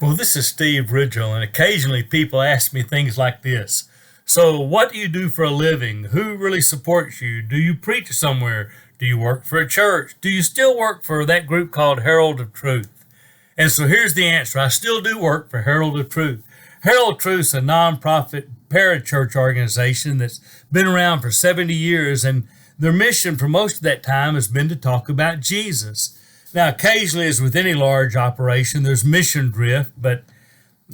Well, this is Steve Ridgell, and occasionally people ask me things like this. So, what do you do for a living? Who really supports you? Do you preach somewhere? Do you work for a church? Do you still work for that group called Herald of Truth? And so here's the answer. I still do work for Herald of Truth. Herald of Truth is a nonprofit parachurch organization that's been around for 70 years, and their mission for most of that time has been to talk about Jesus. Now, occasionally, as with any large operation, there's mission drift, but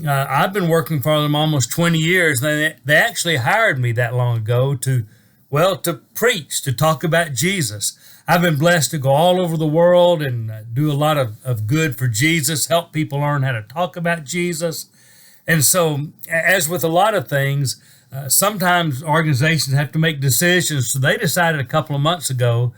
I've been working for them almost 20 years. And they actually hired me that long ago to preach, to talk about Jesus. I've been blessed to go all over the world and do a lot of good for Jesus, help people learn how to talk about Jesus. And so, as with a lot of things, sometimes organizations have to make decisions. So they decided a couple of months ago,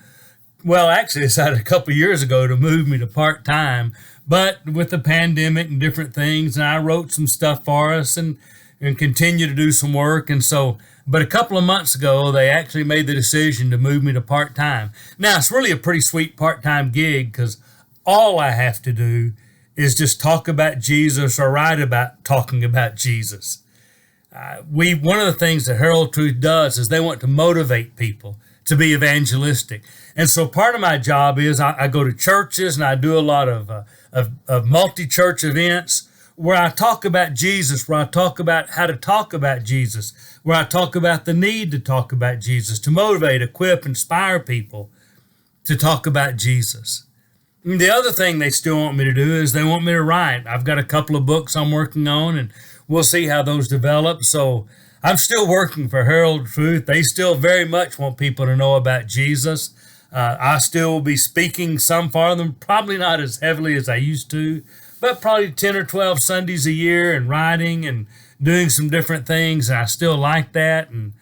well, actually decided a couple of years ago to move me to part-time. But with the pandemic and different things, and I wrote some stuff for us and continue to do some work. And so, but a couple of months ago, they actually made the decision to move me to part-time. Now, it's really a pretty sweet part-time gig because all I have to do is just talk about Jesus or write about talking about Jesus. One of the things that Herald of Truth does is they want to motivate people to be evangelistic. And so part of my job is I go to churches and I do a lot of multi-church events where I talk about Jesus, where I talk about how to talk about Jesus, where I talk about the need to talk about Jesus, to motivate, equip, inspire people to talk about Jesus. And the other thing they still want me to do is they want me to write. I've got a couple of books I'm working on, and we'll see how those develop. So I'm still working for Herald of Truth. They still very much want people to know about Jesus. I still will be speaking some for them, probably not as heavily as I used to, but probably 10 or 12 Sundays a year and writing and doing some different things. And I still like that. And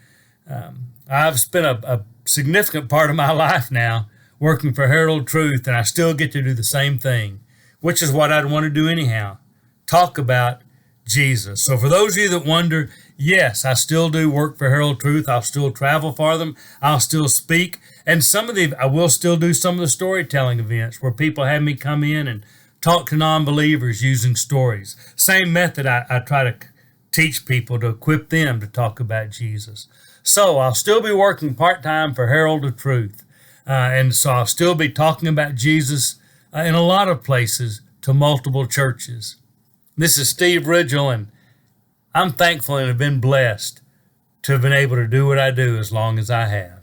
I've spent a significant part of my life now working for Herald of Truth, and I still get to do the same thing, which is what I'd want to do anyhow, talk about Jesus. So for those of you that wonder, yes, I still do work for Herald of Truth. I'll still travel for them. I'll still speak. And I will still do some of the storytelling events where people have me come in and talk to non-believers using stories. Same method I try to teach people to equip them to talk about Jesus. So I'll still be working part-time for Herald of Truth. And so I'll still be talking about Jesus in a lot of places to multiple churches. This is Steve Ridgell, and I'm thankful and have been blessed to have been able to do what I do as long as I have.